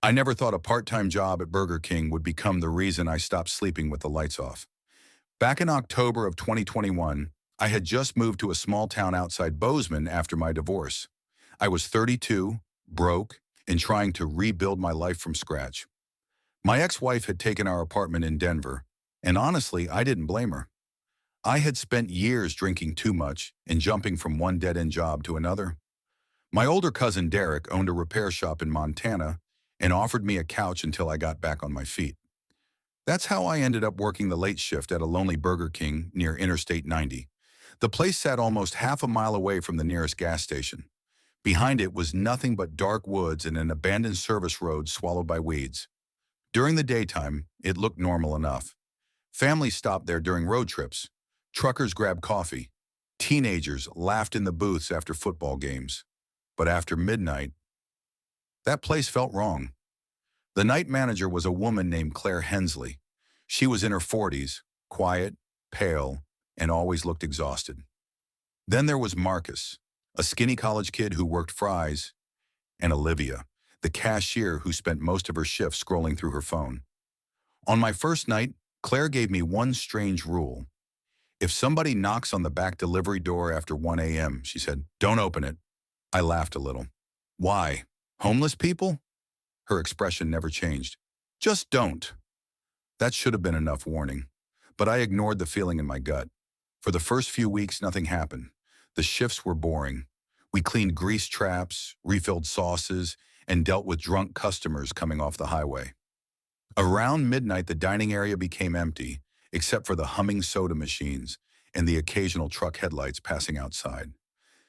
I never thought a part-time job at Burger King would become the reason I stopped sleeping with the lights off. Back in October of 2021, I had just moved to a small town outside Bozeman after my divorce. I was 32, broke, and trying to rebuild my life from scratch. My ex-wife had taken our apartment in Denver, and honestly, I didn't blame her. I had spent years drinking too much and jumping from one dead-end job to another. My older cousin Derek owned a repair shop in Montana and offered me a couch until I got back on my feet. That's how I ended up working the late shift at a lonely Burger King near Interstate 90. The place sat almost half a mile away from the nearest gas station. Behind it was nothing but dark woods and an abandoned service road swallowed by weeds. During the daytime, it looked normal enough. Families stopped there during road trips. Truckers grabbed coffee. Teenagers laughed in the booths after football games. But after midnight, that place felt wrong. The night manager was a woman named Claire Hensley. She was in her 40s, quiet, pale, and always looked exhausted. Then there was Marcus, a skinny college kid who worked fries, and Olivia, the cashier who spent most of her shift scrolling through her phone. On my first night, Claire gave me one strange rule. If somebody knocks on the back delivery door after 1 a.m., she said, "Don't open it." I laughed a little. Why? Homeless people? Her expression never changed. Just don't. That should have been enough warning. But I ignored the feeling in my gut. For the first few weeks, nothing happened. The shifts were boring. We cleaned grease traps, refilled sauces, and dealt with drunk customers coming off the highway. Around midnight, the dining area became empty, except for the humming soda machines and the occasional truck headlights passing outside.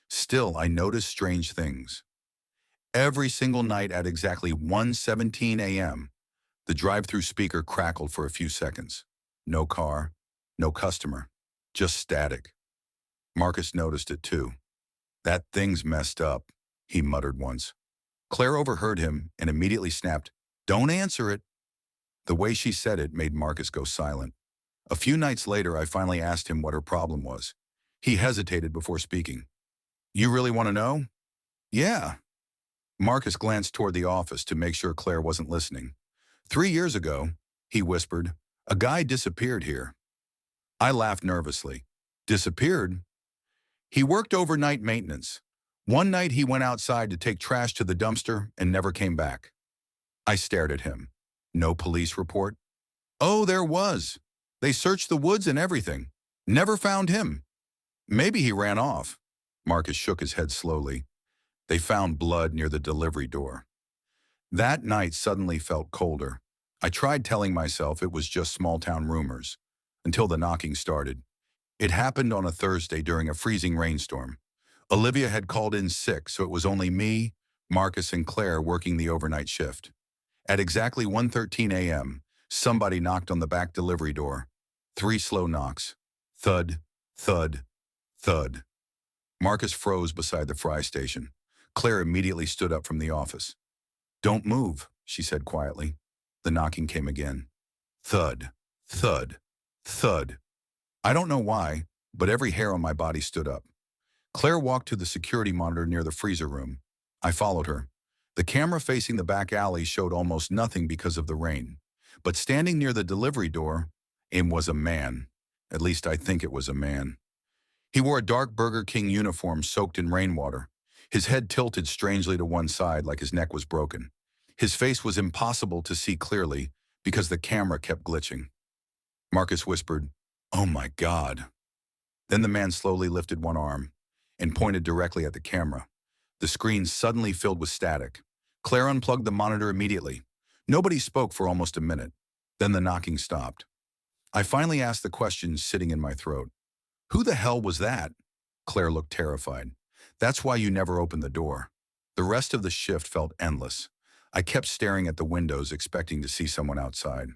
Still, I noticed strange things. Every single night at exactly 1:17 a.m., the drive-through speaker crackled for a few seconds. No car, no customer, just static. Marcus noticed it too. "That thing's messed up," he muttered once. Claire overheard him and immediately snapped, "Don't answer it." The way she said it made Marcus go silent. A few nights later, I finally asked him what her problem was. He hesitated before speaking. "You really want to know?" "Yeah." Marcus glanced toward the office to make sure Claire wasn't listening. 3 years ago, he whispered, "a guy disappeared here." I laughed nervously. "Disappeared?" "He worked overnight maintenance. One night he went outside to take trash to the dumpster and never came back." I stared at him. "No police report?" "Oh, there was. They searched the woods and everything. Never found him." "Maybe he ran off." Marcus shook his head slowly. "They found blood near the delivery door." That night suddenly felt colder. I tried telling myself it was just small-town rumors, until the knocking started. It happened on a Thursday during a freezing rainstorm. Olivia had called in sick, so it was only me, Marcus, and Claire working the overnight shift. At exactly 1:13 a.m., somebody knocked on the back delivery door. 3 slow knocks. Thud, thud, thud. Marcus froze beside the fry station. Claire immediately stood up from the office. "Don't move," she said quietly. The knocking came again. Thud, thud, thud. I don't know why, but every hair on my body stood up. Claire walked to the security monitor near the freezer room. I followed her. The camera facing the back alley showed almost nothing because of the rain. But standing near the delivery door, was a man. At least I think it was a man. He wore a dark Burger King uniform soaked in rainwater. His head tilted strangely to one side like his neck was broken. His face was impossible to see clearly because the camera kept glitching. Marcus whispered, "Oh my God." Then the man slowly lifted one arm and pointed directly at the camera. The screen suddenly filled with static. Claire unplugged the monitor immediately. Nobody spoke for almost a minute. Then the knocking stopped. I finally asked the question sitting in my throat. "Who the hell was that?" Claire looked terrified. "That's why you never opened the door." The rest of the shift felt endless. I kept staring at the windows, expecting to see someone outside.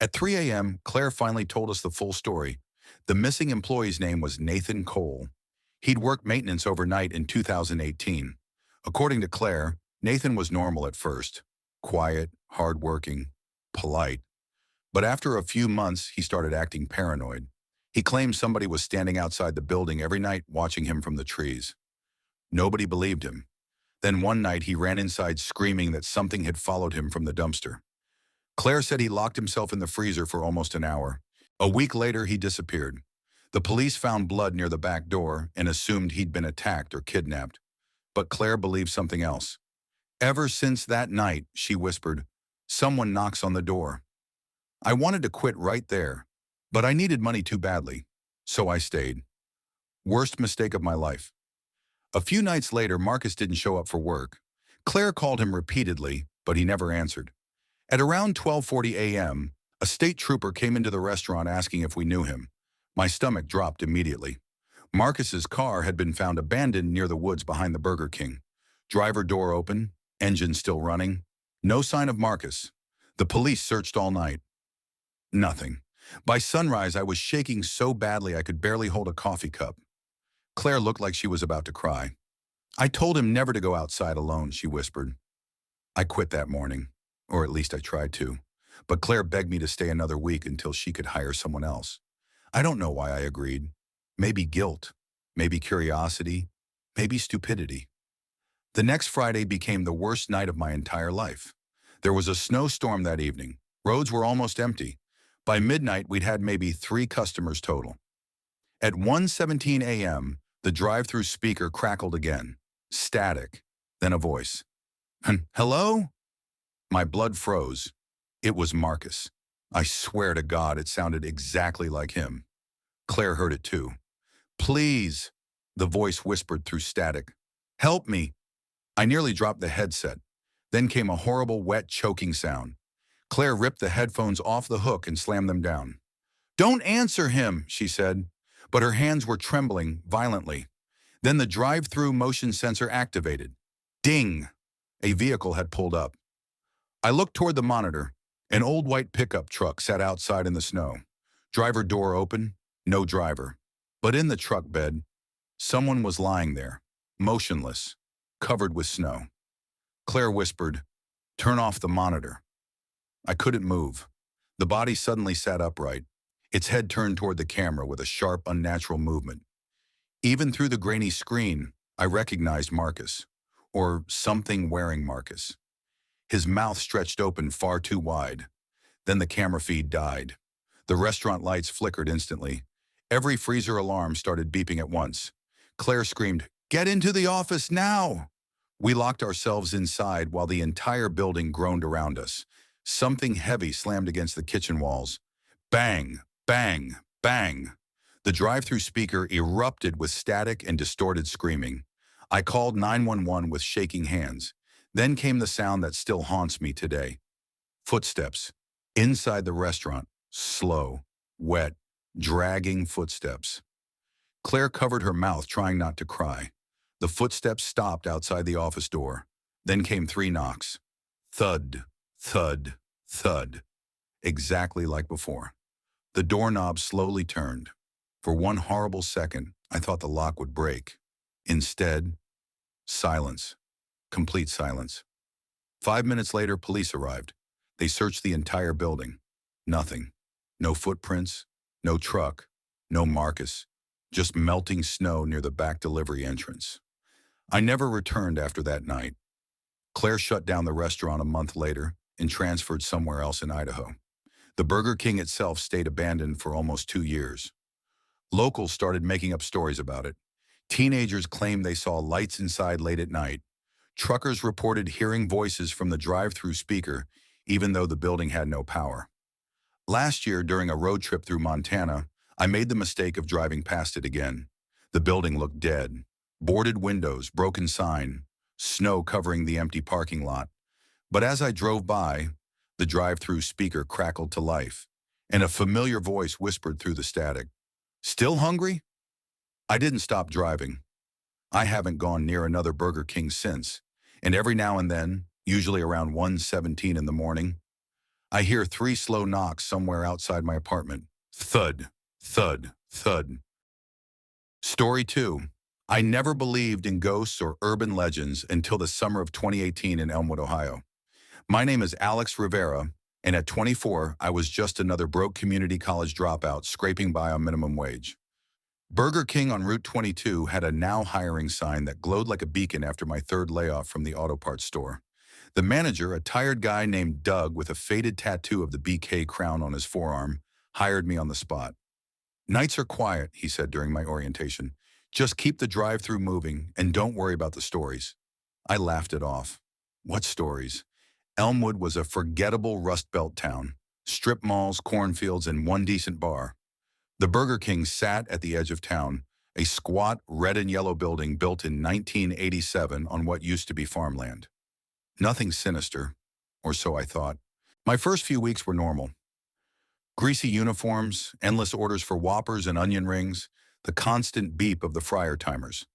At 3 a.m., Claire finally told us the full story. The missing employee's name was Nathan Cole. He'd worked maintenance overnight in 2018. According to Claire, Nathan was normal at first. Quiet, hardworking, polite. But after a few months, he started acting paranoid. He claimed somebody was standing outside the building every night watching him from the trees. Nobody believed him. Then one night he ran inside screaming that something had followed him from the dumpster. Claire said he locked himself in the freezer for almost an hour. A week later, he disappeared. The police found blood near the back door and assumed he'd been attacked or kidnapped. But Claire believed something else. Ever since that night, she whispered, someone knocks on the door. I wanted to quit right there, but I needed money too badly, so I stayed. Worst mistake of my life. A few nights later, Marcus didn't show up for work. Claire called him repeatedly, but he never answered. At around 12:40 a.m., a state trooper came into the restaurant asking if we knew him. My stomach dropped immediately. Marcus's car had been found abandoned near the woods behind the Burger King. Driver door open, engine still running. No sign of Marcus. The police searched all night. Nothing. By sunrise, I was shaking so badly I could barely hold a coffee cup. Claire looked like she was about to cry. I told him never to go outside alone, she whispered. I quit that morning, or at least I tried to. But Claire begged me to stay another week until she could hire someone else. I don't know why I agreed. Maybe guilt, maybe curiosity, maybe stupidity. The next Friday became the worst night of my entire life. There was a snowstorm that evening. Roads were almost empty. By midnight, we'd had maybe 3 customers total. At 1:17 a.m., the drive-through speaker crackled again. Static, then a voice. Hello? My blood froze. It was Marcus. I swear to God, it sounded exactly like him. Claire heard it too. Please, the voice whispered through static. Help me. I nearly dropped the headset. Then came a horrible, wet, choking sound. Claire ripped the headphones off the hook and slammed them down. Don't answer him, she said, but her hands were trembling violently. Then the drive-through motion sensor activated. Ding! A vehicle had pulled up. I looked toward the monitor. An old white pickup truck sat outside in the snow. Driver door open, no driver. But in the truck bed, someone was lying there, motionless, covered with snow. Claire whispered, turn off the monitor. I couldn't move. The body suddenly sat upright, its head turned toward the camera with a sharp, unnatural movement. Even through the grainy screen, I recognized Marcus, or something wearing Marcus. His mouth stretched open far too wide. Then the camera feed died. The restaurant lights flickered instantly. Every freezer alarm started beeping at once. Claire screamed, "Get into the office now!" We locked ourselves inside while the entire building groaned around us. Something heavy slammed against the kitchen walls. Bang, bang, bang. The drive-through speaker erupted with static and distorted screaming. I called 911 with shaking hands. Then came the sound that still haunts me today. Footsteps. Inside the restaurant. Slow, wet, dragging footsteps. Claire covered her mouth, trying not to cry. The footsteps stopped outside the office door. Then came 3 knocks. Thud, thud, thud. Exactly like before. The doorknob slowly turned. For one horrible second, I thought the lock would break. Instead, silence. Complete silence. 5 minutes later, police arrived. They searched the entire building. Nothing. No footprints, no truck, no Marcus. Just melting snow near the back delivery entrance. I never returned after that night. Claire shut down the restaurant a month later and transferred somewhere else in Idaho. The Burger King itself stayed abandoned for almost 2 years. Locals started making up stories about it. Teenagers claimed they saw lights inside late at night. Truckers reported hearing voices from the drive-through speaker, even though the building had no power. Last year, during a road trip through Montana, I made the mistake of driving past it again. The building looked dead. Boarded windows, broken sign, snow covering the empty parking lot. But as I drove by, the drive-through speaker crackled to life, and a familiar voice whispered through the static. Still hungry? I didn't stop driving. I haven't gone near another Burger King since, and every now and then, usually around 1:17 in the morning, I hear 3 slow knocks somewhere outside my apartment. Thud, thud, thud. Story 2. I never believed in ghosts or urban legends until the summer of 2018 in Elmwood, Ohio. My name is Alex Rivera, and at 24, I was just another broke community college dropout scraping by on minimum wage. Burger King on Route 22 had a now hiring sign that glowed like a beacon after my third layoff from the auto parts store. The manager, a tired guy named Doug with a faded tattoo of the BK crown on his forearm, hired me on the spot. "Nights are quiet," he said during my orientation. "Just keep the drive-through moving and don't worry about the stories." I laughed it off. What stories? Elmwood was a forgettable Rust Belt town. Strip malls, cornfields, and one decent bar. The Burger King sat at the edge of town, a squat red and yellow building built in 1987 on what used to be farmland. Nothing sinister, or so I thought. My first few weeks were normal. Greasy uniforms, endless orders for Whoppers and onion rings, the constant beep of the fryer timers.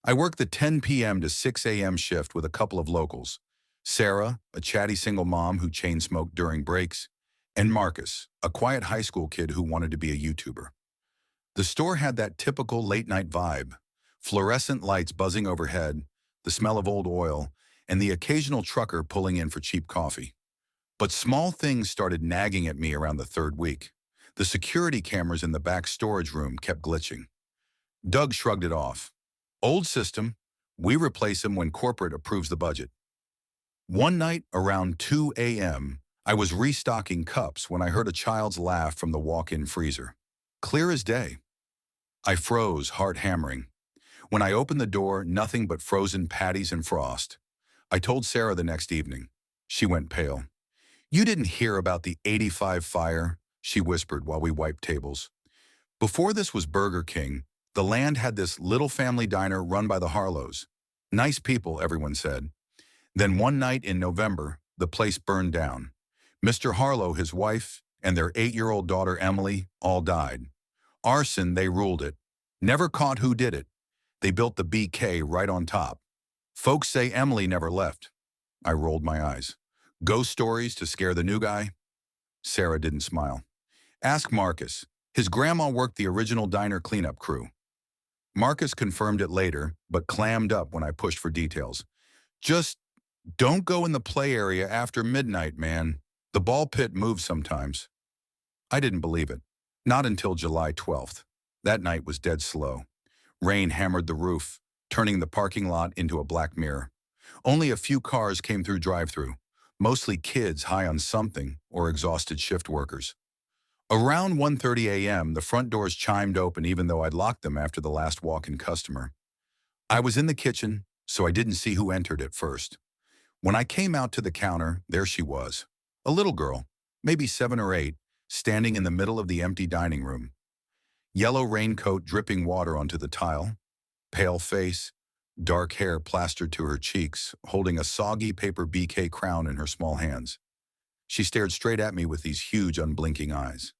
I worked the 10 p.m. to 6 a.m. shift with a couple of locals. Sarah, a chatty single mom who chain smoked during breaks, and Marcus, a quiet high school kid who wanted to be a YouTuber. The store had that typical late-night vibe, fluorescent lights buzzing overhead, the smell of old oil, and the occasional trucker pulling in for cheap coffee. But small things started nagging at me around the third week. The security cameras in the back storage room kept glitching. Doug shrugged it off. "Old system. We replace them when corporate approves the budget." One night around 2 a.m., I was restocking cups when I heard a child's laugh from the walk-in freezer. Clear as day. I froze, heart hammering. When I opened the door, nothing but frozen patties and frost. I told Sarah the next evening. She went pale. "You didn't hear about the '85 fire," she whispered while we wiped tables. Before this was Burger King, the land had this little family diner run by the Harlows. Nice people, everyone said. Then one night in November, the place burned down. Mr. Harlow, his wife, and their 8-year-old daughter Emily all died. Arson, they ruled it. Never caught who did it. They built the BK right on top. Folks say Emily never left. I rolled my eyes. Ghost stories to scare the new guy? Sarah didn't smile. Ask Marcus. His grandma worked the original diner cleanup crew. Marcus confirmed it later, but clammed up when I pushed for details. "Just don't go in the play area after midnight, man. The ball pit moves sometimes." I didn't believe it. Not until July 12th. That night was dead slow. Rain hammered the roof, turning the parking lot into a black mirror. Only a few cars came through drive-through, mostly kids high on something or exhausted shift workers. Around 1:30 a.m., the front doors chimed open even though I'd locked them after the last walk-in customer. I was in the kitchen, so I didn't see who entered at first. When I came out to the counter, there she was. A little girl, maybe 7 or 8, standing in the middle of the empty dining room. Yellow raincoat dripping water onto the tile, pale face, dark hair plastered to her cheeks, holding a soggy paper BK crown in her small hands. She stared straight at me with these huge, unblinking eyes.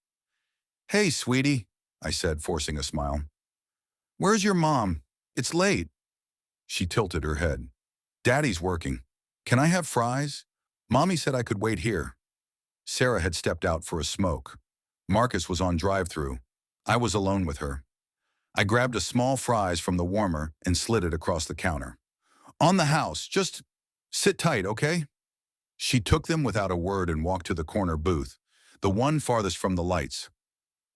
"Hey, sweetie," I said, forcing a smile. "Where's your mom? It's late." She tilted her head. "Daddy's working. Can I have fries? Mommy said I could wait here." Sarah had stepped out for a smoke. Marcus was on drive-through. I was alone with her. I grabbed a small fries from the warmer and slid it across the counter. "On the house. Just sit tight, okay?" She took them without a word and walked to the corner booth, the one farthest from the lights.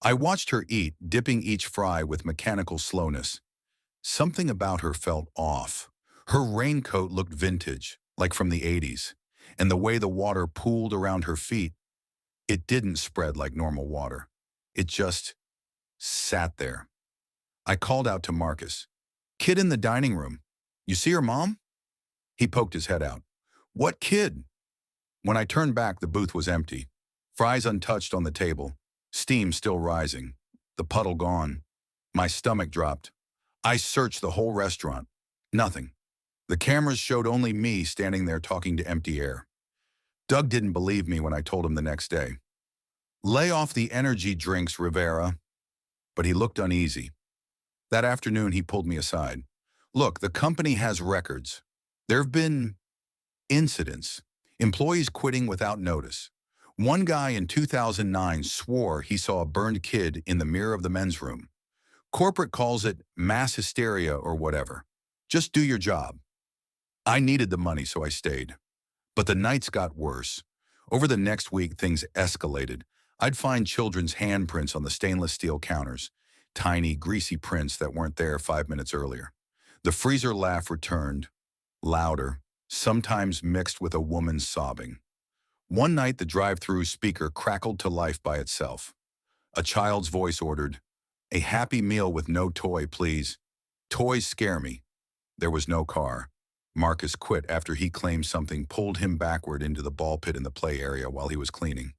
I watched her eat, dipping each fry with mechanical slowness. Something about her felt off. Her raincoat looked vintage, like from the '80s, and the way the water pooled around her feet, it didn't spread like normal water. It just sat there. I called out to Marcus. "Kid in the dining room. You see her mom?" He poked his head out. "What kid?" When I turned back, the booth was empty. Fries untouched on the table. Steam still rising. The puddle gone. My stomach dropped. I searched the whole restaurant. Nothing. The cameras showed only me standing there talking to empty air. Doug didn't believe me when I told him the next day. "Lay off the energy drinks, Rivera." But he looked uneasy. That afternoon, he pulled me aside. "Look, the company has records. There have been incidents. Employees quitting without notice. One guy in 2009 swore he saw a burned kid in the mirror of the men's room. Corporate calls it mass hysteria or whatever. Just do your job." I needed the money, so I stayed. But the nights got worse. Over the next week, things escalated. I'd find children's handprints on the stainless steel counters. tiny, greasy prints that weren't there 5 minutes earlier. The freezer laugh returned, louder, sometimes mixed with a woman's sobbing. One night, the drive-through speaker crackled to life by itself. A child's voice ordered, "A Happy Meal with no toy, please. Toys scare me." There was no car. Marcus quit after he claimed something pulled him backward into the ball pit in the play area while he was cleaning.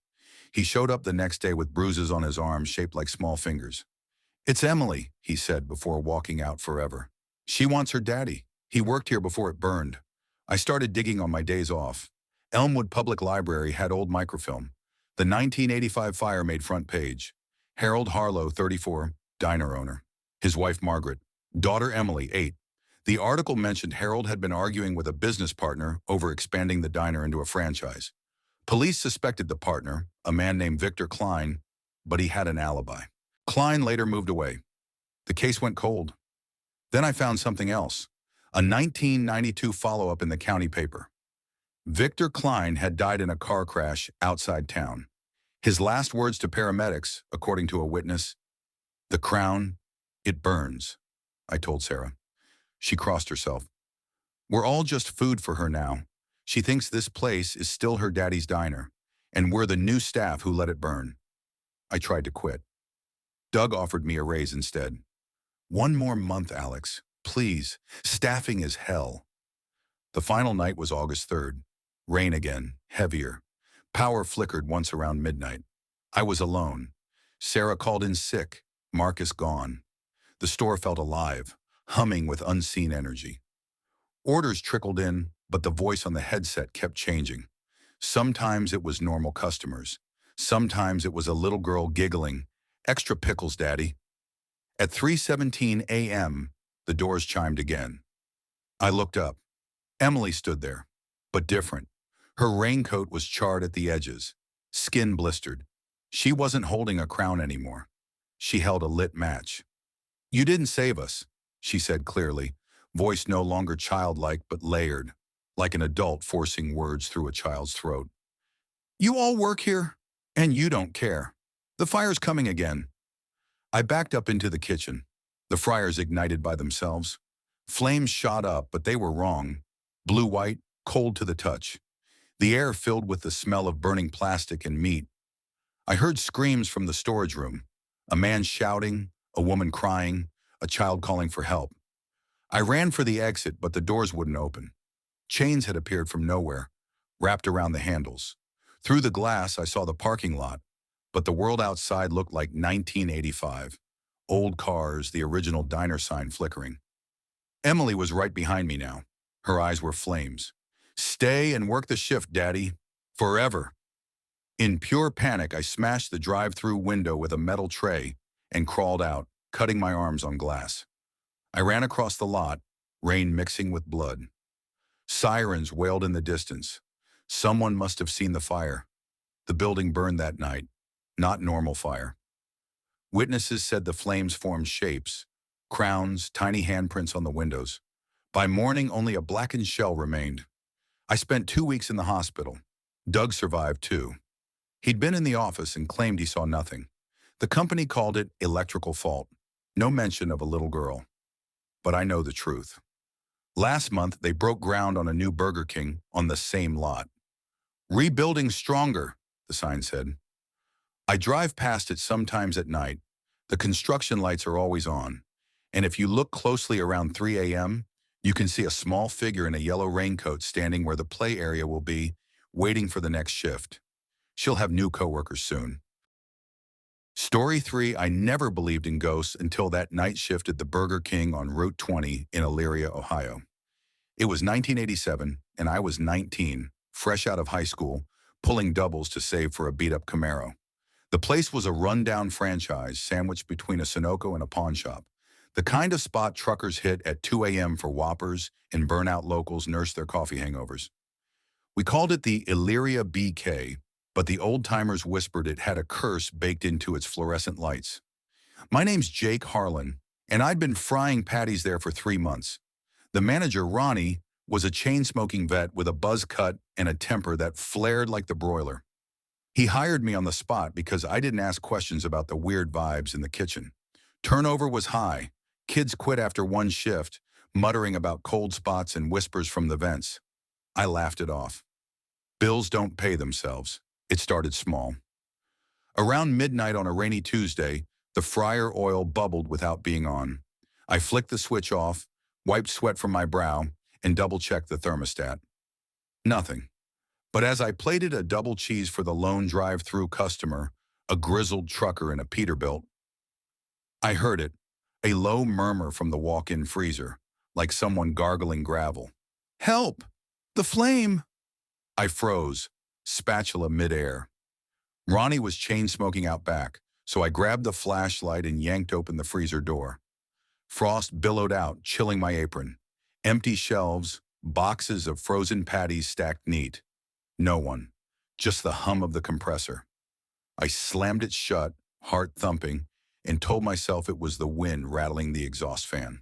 He showed up the next day with bruises on his arms shaped like small fingers. "It's Emily," he said before walking out forever. "She wants her daddy. He worked here before it burned. I started digging on my days off. Elmwood Public Library had old microfilm. The 1985 fire made front page. Harold Harlow, 34, diner owner. His wife Margaret. Daughter Emily, 8. The article mentioned Harold had been arguing with a business partner over expanding the diner into a franchise. Police suspected the partner, a man named Victor Klein, but he had an alibi. Klein later moved away. The case went cold. Then I found something else. A 1992 follow-up in the county paper. Victor Klein had died in a car crash outside town. His last words to paramedics, according to a witness, "The crown, it burns," I told Sarah. She crossed herself. "We're all just food for her now. She thinks this place is still her daddy's diner, and we're the new staff who let it burn." I tried to quit. Doug offered me a raise instead. "One more month, Alex. Please. Staffing is hell." The final night was August 3rd. Rain again, heavier. Power flickered once around midnight. I was alone. Sarah called in sick. Marcus gone. The store felt alive, humming with unseen energy. Orders trickled in, but the voice on the headset kept changing. Sometimes it was normal customers. Sometimes it was a little girl giggling, "Extra pickles, Daddy." At 3:17 a.m., the doors chimed again. I looked up. Emily stood there, but different. Her raincoat was charred at the edges, skin blistered. She wasn't holding a crown anymore. She held a lit match. "You didn't save us," she said clearly, voice no longer childlike but layered, like an adult forcing words through a child's throat. "You all work here, and you don't care. The fire's coming again." I backed up into the kitchen. The fryers ignited by themselves. Flames shot up, but they were wrong. Blue-white, cold to the touch. The air filled with the smell of burning plastic and meat. I heard screams from the storage room. A man shouting, a woman crying, a child calling for help. I ran for the exit, but the doors wouldn't open. Chains had appeared from nowhere, wrapped around the handles. Through the glass, I saw the parking lot, but the world outside looked like 1985. Old cars, the original diner sign flickering. Emily was right behind me now. Her eyes were flames. "Stay and work the shift, Daddy. Forever." In pure panic, I smashed the drive-through window with a metal tray and crawled out, cutting my arms on glass. I ran across the lot, rain mixing with blood. Sirens wailed in the distance. Someone must have seen the fire. The building burned that night, not normal fire. Witnesses said the flames formed shapes, crowns, tiny handprints on the windows. By morning, only a blackened shell remained. I spent 2 weeks in the hospital. Doug survived too. He'd been in the office and claimed he saw nothing. The company called it electrical fault. No mention of a little girl. But I know the truth. Last month, they broke ground on a new Burger King on the same lot. "Rebuilding stronger," the sign said. I drive past it sometimes at night. The construction lights are always on. And if you look closely around 3 a.m., you can see a small figure in a yellow raincoat standing where the play area will be, waiting for the next shift. She'll have new coworkers soon. Story 3, I never believed in ghosts until that night shift at the Burger King on Route 20 in Elyria, Ohio. It was 1987, and I was 19, fresh out of high school, pulling doubles to save for a beat-up Camaro. The place was a rundown franchise sandwiched between a Sunoco and a pawn shop. The kind of spot truckers hit at 2 a.m. for Whoppers and burnout locals nurse their coffee hangovers. We called it the Elyria BK, but the old-timers whispered it had a curse baked into its fluorescent lights. My name's Jake Harlan, and I'd been frying patties there for 3 months. The manager, Ronnie, was a chain-smoking vet with a buzz cut and a temper that flared like the broiler. He hired me on the spot because I didn't ask questions about the weird vibes in the kitchen. Turnover was high. Kids quit after one shift, muttering about cold spots and whispers from the vents. I laughed it off. Bills don't pay themselves. It started small. Around midnight on a rainy Tuesday, the fryer oil bubbled without being on. I flicked the switch off, wiped sweat from my brow, and double-checked the thermostat. Nothing. But as I plated a double cheese for the lone drive-through customer, a grizzled trucker in a Peterbilt, I heard it, a low murmur from the walk-in freezer, like someone gargling gravel. "Help! The flame!" I froze, spatula midair. Ronnie was chain-smoking out back, so I grabbed the flashlight and yanked open the freezer door. Frost billowed out, chilling my apron. Empty shelves, boxes of frozen patties stacked neat. No one, just the hum of the compressor. I slammed it shut, heart thumping, and told myself it was the wind rattling the exhaust fan.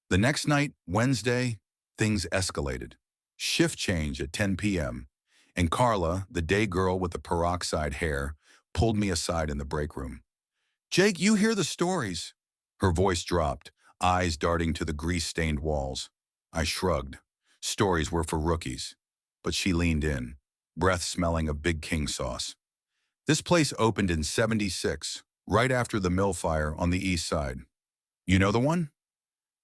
The next night, Wednesday, things escalated. Shift change at 10 p.m., and Carla, the day girl with the peroxide hair, pulled me aside in the break room. "Jake, you hear the stories." Her voice dropped, eyes darting to the grease-stained walls. I shrugged. Stories were for rookies. But she leaned in, breath smelling of Big King sauce. "This place opened in '76, right after the mill fire on the east side. You know the one?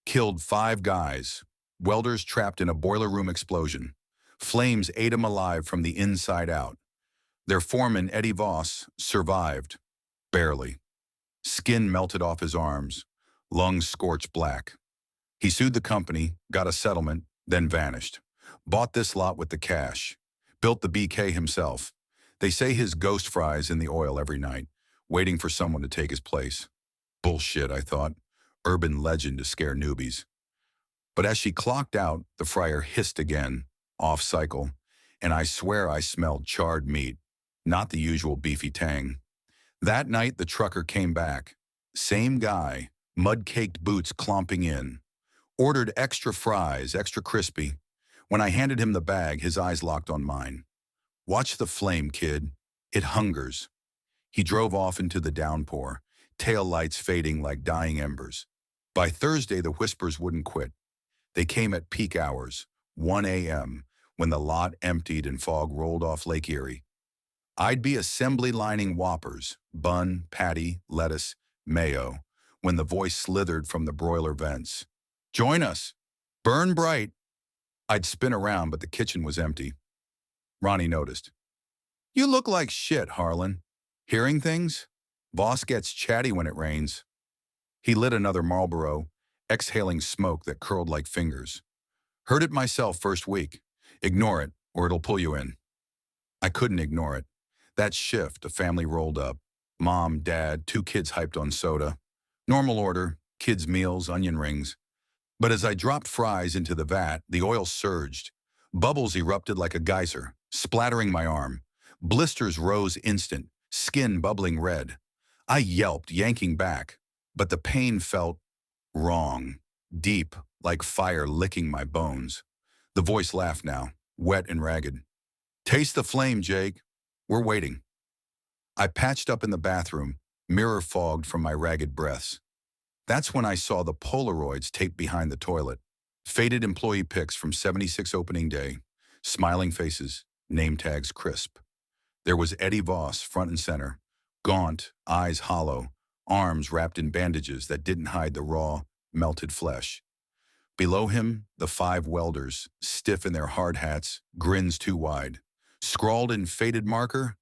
Killed 5 guys, welders trapped in a boiler room explosion. Flames ate 'em alive from the inside out. Their foreman, Eddie Voss, survived. Barely. Skin melted off his arms, lungs scorched black. He sued the company, got a settlement, then vanished. Bought this lot with the cash. Built the BK himself. They say his ghost fries in the oil every night, waiting for someone to take his place." Bullshit, I thought. Urban legend to scare newbies. But as she clocked out, the fryer hissed again, off cycle, and I swear I smelled charred meat, not the usual beefy tang. That night, the trucker came back. Same guy, mud-caked boots clomping in. Ordered extra fries, extra crispy. When I handed him the bag, his eyes locked on mine. "Watch the flame, kid. It hungers." He drove off into the downpour, tail lights fading like dying embers. By Thursday, the whispers wouldn't quit. They came at peak hours, 1 a.m., when the lot emptied and fog rolled off Lake Erie. I'd be assembly lining Whoppers, bun, patty, lettuce, mayo, when the voice slithered from the broiler vents. "Join us! Burn bright!" I'd spin around, but the kitchen was empty. Ronnie noticed. "You look like shit, Harlan. Hearing things? Boss gets chatty when it rains." He lit another Marlboro, exhaling smoke that curled like fingers. "Heard it myself first week. Ignore it, or it'll pull you in." I couldn't ignore it. That shift, a family rolled up. Mom, dad, 2 kids hyped on soda. Normal order, kids' meals, onion rings. But as I dropped fries into the vat, the oil surged. Bubbles erupted like a geyser, splattering my arm. Blisters rose instant, skin bubbling red. I yelped, yanking back, but the pain felt wrong, deep, like fire licking my bones. The voice laughed now, wet and ragged. "Taste the flame, Jake. We're waiting." I patched up in the bathroom, mirror fogged from my ragged breaths. That's when I saw the Polaroids taped behind the toilet. Faded employee pics from '76 opening day. Smiling faces, name tags crisp. There was Eddie Voss, front and center. Gaunt, eyes hollow, arms wrapped in bandages that didn't hide the raw, melted flesh. Below him, the 5 welders, stiff in their hard hats, grins too wide. Scrawled in faded marker,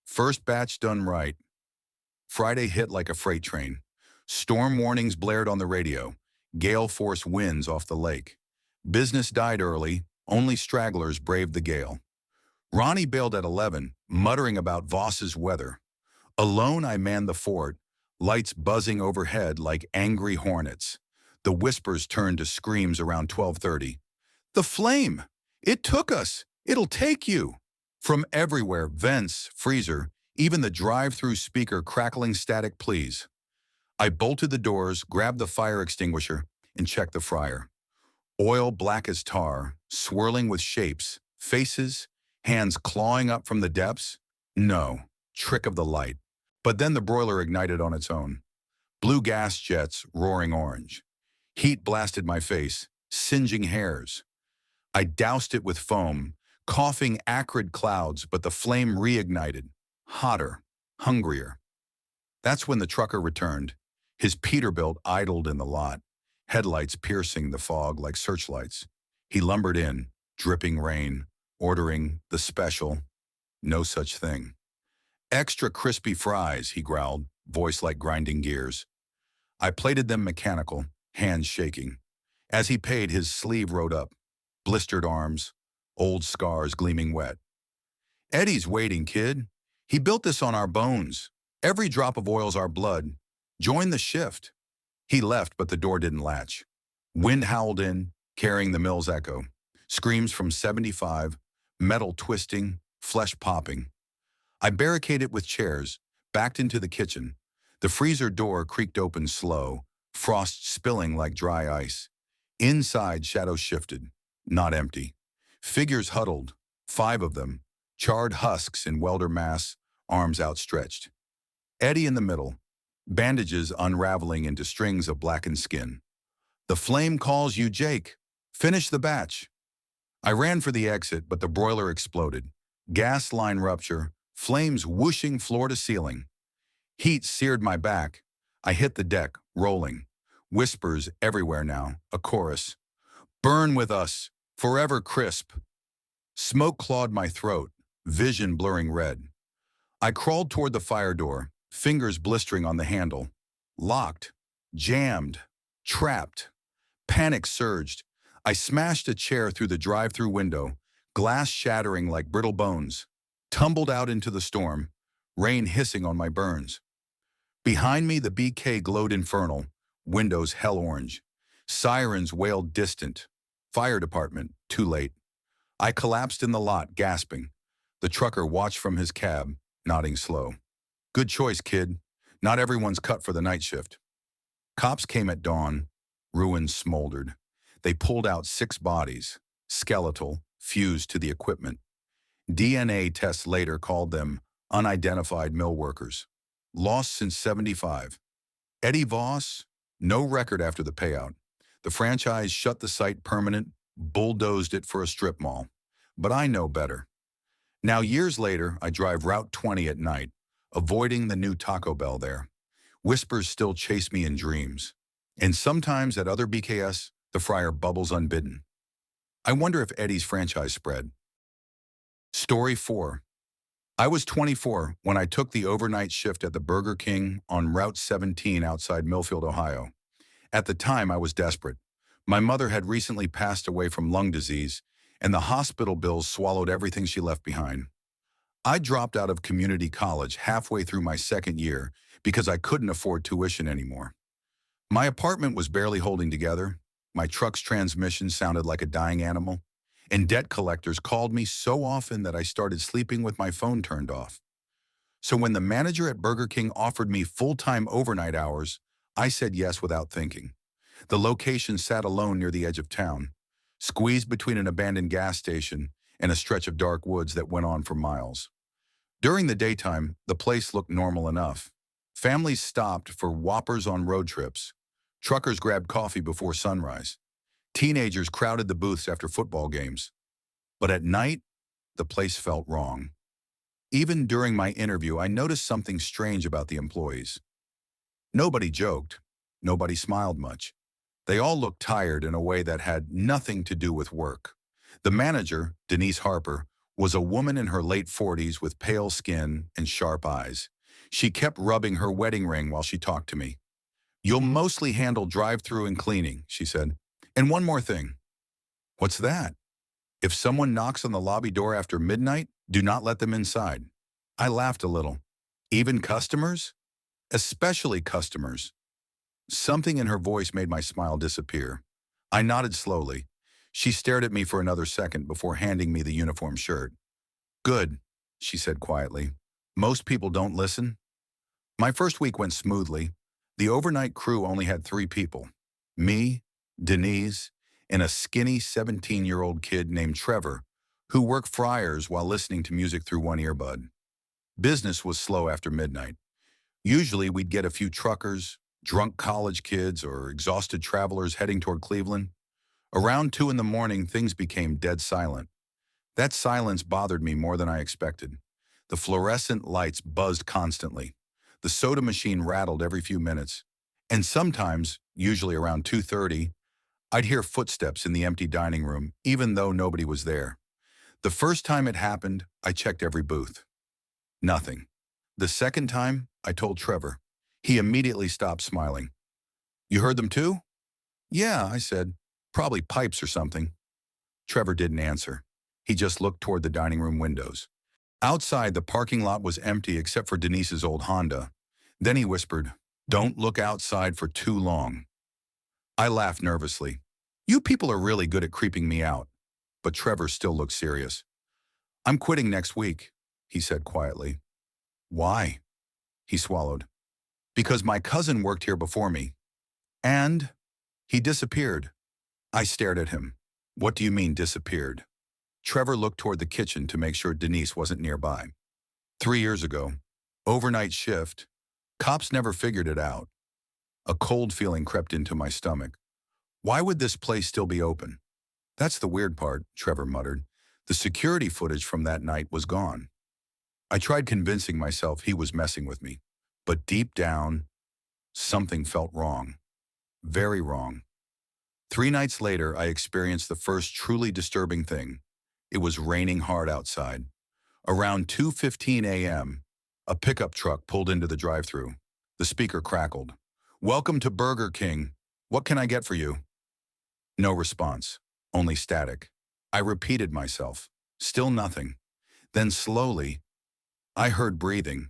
"First batch done right." Friday hit like a freight train. Storm warnings blared on the radio. Gale force winds off the lake. Business died early. Only stragglers braved the gale. Ronnie bailed at 11, muttering about Voss's weather. Alone, I manned the fort, lights buzzing overhead like angry hornets. The whispers turned to screams around 12:30. "The flame! It took us! It'll take you!" From everywhere, vents, freezer, even the drive-through speaker crackling static pleas. I bolted the doors, grabbed the fire extinguisher, and checked the fryer. Oil black as tar, swirling with shapes, faces, hands clawing up from the depths. No, trick of the light. But then the broiler ignited on its own. Blue gas jets roaring orange. Heat blasted my face, singeing hairs. I doused it with foam, coughing acrid clouds, but the flame reignited, hotter, hungrier. That's when the trucker returned. His Peterbilt idled in the lot, headlights piercing the fog like searchlights. He lumbered in, dripping rain, ordering the special, no such thing. Extra crispy fries, he growled, voice like grinding gears. I plated them mechanical, hands shaking. As he paid, his sleeve rode up, blistered arms, old scars gleaming wet. Eddie's waiting, kid. He built this on our bones. Every drop of oil's our blood. Join the shift. He left, but the door didn't latch. Wind howled in, carrying the mill's echo. Screams from 75, metal twisting, flesh popping. I barricaded with chairs, backed into the kitchen. The freezer door creaked open slow, frost spilling like dry ice. Inside, shadows shifted, not empty. Figures huddled, 5 of them, charred husks in welder mass, arms outstretched. Eddie in the middle, bandages unraveling into strings of blackened skin. The flame calls you, Jake. Finish the batch. I ran for the exit, but the broiler exploded. Gas line rupture, flames whooshing floor to ceiling. Heat seared my back. I hit the deck, rolling. Whispers everywhere now, a chorus. Burn with us, forever crisp. Smoke clawed my throat, vision blurring red. I crawled toward the fire door, fingers blistering on the handle. Locked, jammed, trapped. Panic surged. I smashed a chair through the drive-through window, glass shattering like brittle bones. Tumbled out into the storm, rain hissing on my burns. Behind me, the BK glowed infernal, windows hell orange. Sirens wailed distant. Fire department, too late. I collapsed in the lot, gasping. The trucker watched from his cab, nodding slow. Good choice, kid. Not everyone's cut for the night shift. Cops came at dawn. Ruins smoldered. They pulled out 6 bodies, skeletal, fused to the equipment. DNA tests later called them unidentified mill workers. Lost since 75. Eddie Voss, no record after the payout. The franchise shut the site permanent, bulldozed it for a strip mall. But I know better. Now, years later, I drive Route 20 at night, avoiding the new Taco Bell there. Whispers still chase me in dreams. And sometimes at other BKS, the fryer bubbles unbidden. I wonder if Eddie's franchise spread. Story 4. I was 24 when I took the overnight shift at the Burger King on Route 17 outside Millfield, Ohio. At the time, I was desperate. My mother had recently passed away from lung disease, and the hospital bills swallowed everything she left behind. I dropped out of community college halfway through my second year because I couldn't afford tuition anymore. My apartment was barely holding together. My truck's transmission sounded like a dying animal, and debt collectors called me so often that I started sleeping with my phone turned off. So when the manager at Burger King offered me full-time overnight hours, I said yes without thinking. The location sat alone near the edge of town, squeezed between an abandoned gas station and a stretch of dark woods that went on for miles. During the daytime, the place looked normal enough. Families stopped for Whoppers on road trips. Truckers grabbed coffee before sunrise. Teenagers crowded the booths after football games. But at night, the place felt wrong. Even during my interview, I noticed something strange about the employees. Nobody joked. Nobody smiled much. They all looked tired in a way that had nothing to do with work. The manager, Denise Harper, was a woman in her late 40s with pale skin and sharp eyes. She kept rubbing her wedding ring while she talked to me. "You'll mostly handle drive-through and cleaning," she said. "And one more thing." "What's that?" "If someone knocks on the lobby door after midnight, do not let them inside." I laughed a little. "Even customers?" "Especially customers." Something in her voice made my smile disappear. I nodded slowly. She stared at me for another second before handing me the uniform shirt. "Good," she said quietly. "Most people don't listen." My first week went smoothly. The overnight crew only had 3 people. Me, Denise, and a skinny 17-year-old kid named Trevor, who worked fryers while listening to music through one earbud. Business was slow after midnight. Usually we'd get a few truckers, Drunk college kids or exhausted travelers heading toward Cleveland? Around 2 in the morning, things became dead silent. That silence bothered me more than I expected. The fluorescent lights buzzed constantly. The soda machine rattled every few minutes. And sometimes, usually around 2:30, I'd hear footsteps in the empty dining room, even though nobody was there. The first time it happened, I checked every booth. Nothing. The second time, I told Trevor. He immediately stopped smiling. You heard them too? Yeah, I said. Probably pipes or something. Trevor didn't answer. He just looked toward the dining room windows. Outside, the parking lot was empty except for Denise's old Honda. Then he whispered, "Don't look outside for too long." I laughed nervously. You people are really good at creeping me out. But Trevor still looked serious. I'm quitting next week, he said quietly. Why? He swallowed. Because my cousin worked here before me. And he disappeared. I stared at him. What do you mean disappeared? Trevor looked toward the kitchen to make sure Denise wasn't nearby. 3 years ago, overnight shift, cops never figured it out. A cold feeling crept into my stomach. Why would this place still be open? That's the weird part, Trevor muttered. The security footage from that night was gone. I tried convincing myself he was messing with me, but deep down, something felt wrong. Very wrong. 3 nights later, I experienced the first truly disturbing thing. It was raining hard outside. Around 2:15 a.m., a pickup truck pulled into the drive-thru. The speaker crackled. Welcome to Burger King. What can I get for you? No response, only static. I repeated myself. Still nothing. Then slowly, I heard breathing.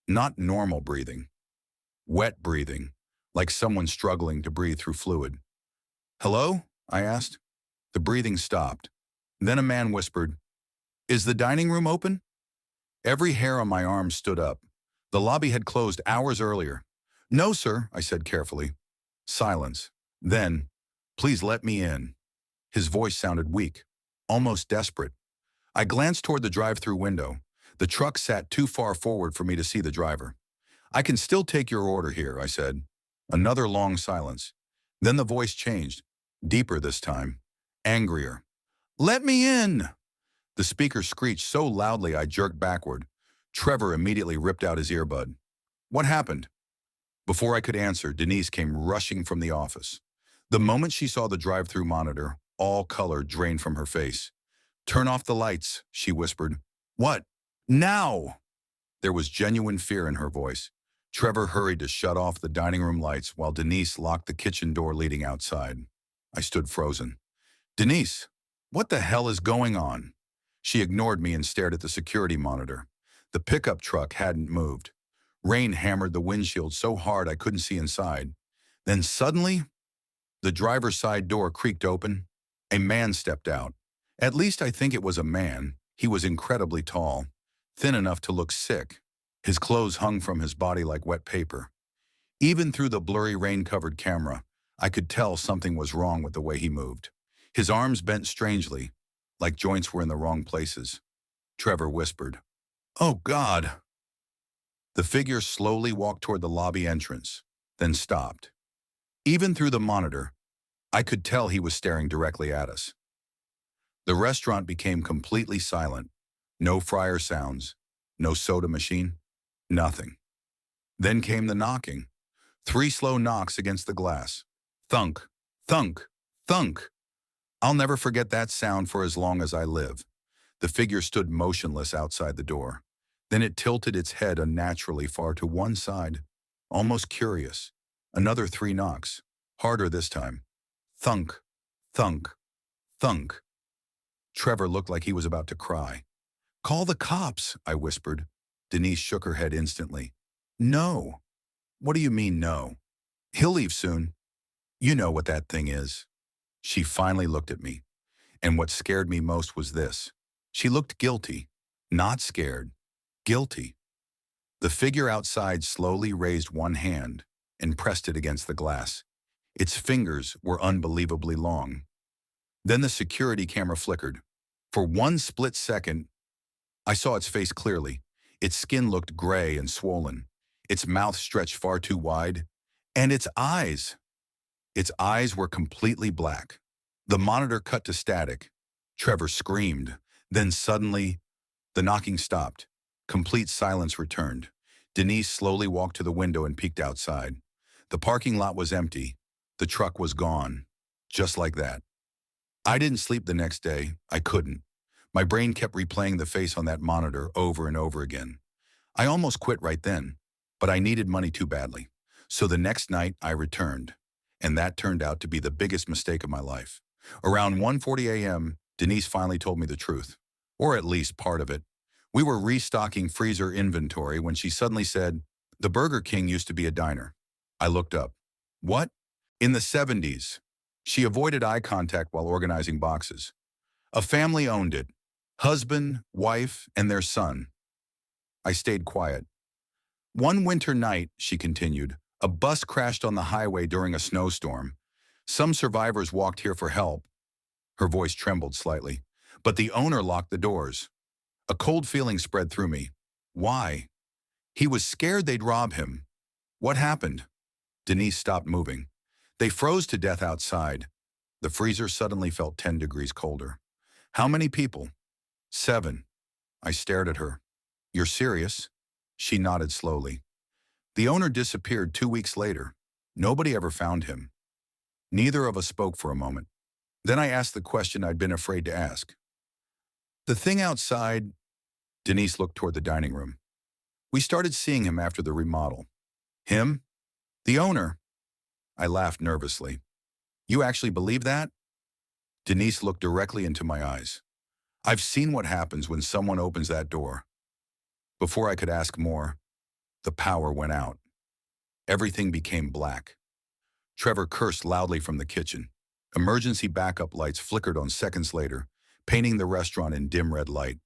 Not normal breathing. Wet breathing, like someone struggling to breathe through fluid. Hello? I asked. The breathing stopped. Then a man whispered, Is the dining room open? Every hair on my arm stood up. The lobby had closed hours earlier. No, sir, I said carefully. Silence. Then, Please let me in. His voice sounded weak, almost desperate. I glanced toward the drive-thru window. The truck sat too far forward for me to see the driver. I can still take your order here, I said. Another long silence. Then the voice changed, deeper this time, angrier. Let me in! The speaker screeched so loudly I jerked backward. Trevor immediately ripped out his earbud. What happened? Before I could answer, Denise came rushing from the office. The moment she saw the drive-thru monitor, all color drained from her face. Turn off the lights, she whispered. What? Now! There was genuine fear in her voice. Trevor hurried to shut off the dining room lights while Denise locked the kitchen door leading outside. I stood frozen. Denise, what the hell is going on? She ignored me and stared at the security monitor. The pickup truck hadn't moved. Rain hammered the windshield so hard I couldn't see inside. Then suddenly, the driver's side door creaked open. A man stepped out. At least I think it was a man. He was incredibly tall, thin enough to look sick. His clothes hung from his body like wet paper. Even through the blurry rain-covered camera, I could tell something was wrong with the way he moved. His arms bent strangely, like joints were in the wrong places. Trevor whispered, Oh, God. The figure slowly walked toward the lobby entrance, then stopped. Even through the monitor, I could tell he was staring directly at us. The restaurant became completely silent. No fryer sounds, no soda machine, nothing. Then came the knocking. 3 slow knocks against the glass. Thunk, thunk, thunk. I'll never forget that sound for as long as I live. The figure stood motionless outside the door. Then it tilted its head unnaturally far to one side, almost curious. Another 3 knocks, harder this time. Thunk, thunk, thunk. Trevor looked like he was about to cry. Call the cops, I whispered. Denise shook her head instantly. No. What do you mean no? He'll leave soon. You know what that thing is. She finally looked at me. And what scared me most was this. She looked guilty, not scared, guilty. The figure outside slowly raised one hand and pressed it against the glass. Its fingers were unbelievably long. Then the security camera flickered. For one split second, I saw its face clearly. Its skin looked gray and swollen. Its mouth stretched far too wide, And its eyes were completely black. The monitor cut to static. Trevor screamed. Then suddenly, the knocking stopped. Complete silence returned. Denise slowly walked to the window and peeked outside. The parking lot was empty. The truck was gone. Just like that. I didn't sleep the next day. I couldn't. My brain kept replaying the face on that monitor over and over again. I almost quit right then, but I needed money too badly. So the next night I returned, and that turned out to be the biggest mistake of my life. Around 1:40 a.m., Denise finally told me the truth, or at least part of it. We were restocking freezer inventory when she suddenly said, "The Burger King used to be a diner." I looked up. What? In the 70s. She avoided eye contact while organizing boxes. A family owned it. Husband, wife, and their son. I stayed quiet. One winter night, she continued, a bus crashed on the highway during a snowstorm. Some survivors walked here for help. Her voice trembled slightly. But the owner locked the doors. A cold feeling spread through me. Why? He was scared they'd rob him. What happened? Denise stopped moving. They froze to death outside. The freezer suddenly felt 10 degrees colder. How many people? 7. I stared at her. You're serious? She nodded slowly. The owner disappeared 2 weeks later. Nobody ever found him. Neither of us spoke for a moment. Then I asked the question I'd been afraid to ask. The thing outside. Denise looked toward the dining room. We started seeing him after the remodel. Him? The owner. I laughed nervously. You actually believe that? Denise looked directly into my eyes. I've seen what happens when someone opens that door. Before I could ask more, the power went out. Everything became black. Trevor cursed loudly from the kitchen. Emergency backup lights flickered on seconds later, painting the restaurant in dim red light.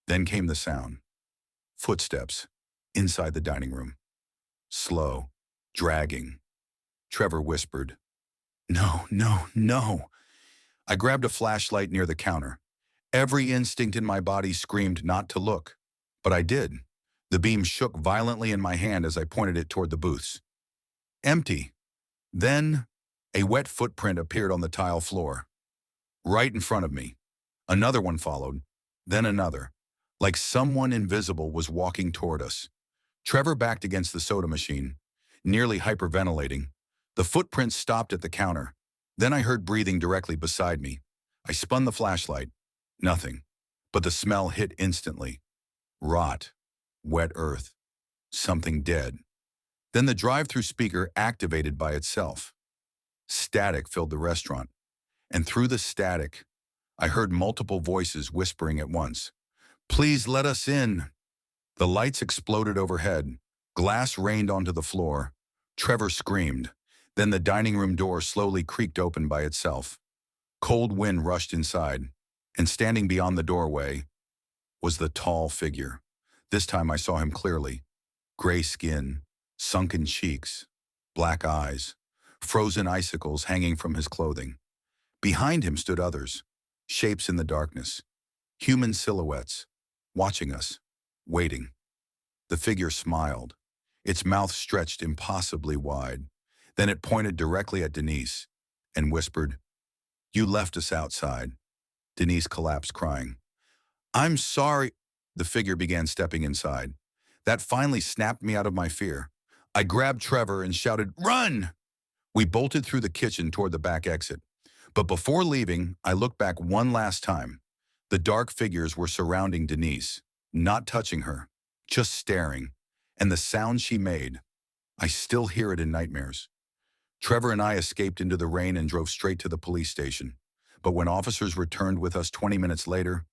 Then came the sound. Footsteps inside the dining room. Slow, dragging. Trevor whispered, "No, no, no." I grabbed a flashlight near the counter. Every instinct in my body screamed not to look, but I did. The beam shook violently in my hand as I pointed it toward the booths. Empty. Then, a wet footprint appeared on the tile floor. Right in front of me. Another one followed, then another, like someone invisible was walking toward us. Trevor backed against the soda machine, nearly hyperventilating. The footprints stopped at the counter. Then I heard breathing directly beside me. I spun the flashlight. Nothing. But the smell hit instantly. Rot. Wet earth. Something dead. Then the drive-through speaker activated by itself. Static filled the restaurant. And through the static, I heard multiple voices whispering at once. "Please let us in." The lights exploded overhead. Glass rained onto the floor. Trevor screamed. Then the dining room door slowly creaked open by itself. Cold wind rushed inside, and standing beyond the doorway was the tall figure. This time I saw him clearly. Gray skin, sunken cheeks, black eyes, frozen icicles hanging from his clothing. Behind him stood others, shapes in the darkness, human silhouettes, watching us, waiting. The figure smiled, its mouth stretched impossibly wide. Then it pointed directly at Denise and whispered, "You left us outside." Denise collapsed, crying. "I'm sorry." The figure began stepping inside. That finally snapped me out of my fear. I grabbed Trevor and shouted, "Run!" We bolted through the kitchen toward the back exit. But before leaving, I looked back one last time. The dark figures were surrounding Denise, not touching her, just staring. And the sound she made, I still hear it in nightmares. Trevor and I escaped into the rain and drove straight to the police station. But when officers returned with us 20 minutes later,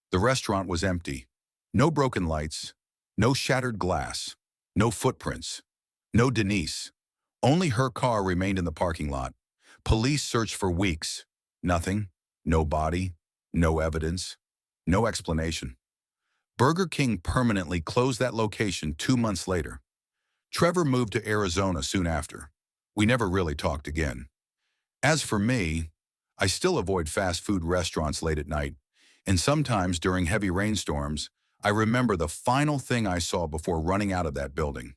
the restaurant was empty. No broken lights, no shattered glass, no footprints, no Denise. Only her car remained in the parking lot. Police searched for weeks. Nothing, no body, no evidence, no explanation. Burger King permanently closed that location 2 months later. Trevor moved to Arizona soon after. We never really talked again. As for me, I still avoid fast food restaurants late at night, and sometimes during heavy rainstorms, I remember the final thing I saw before running out of that building.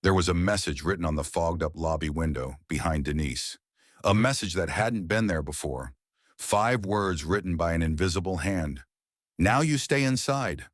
There was a message written on the fogged-up lobby window behind Denise. A message that hadn't been there before. 5 words written by an invisible hand. Now you stay inside.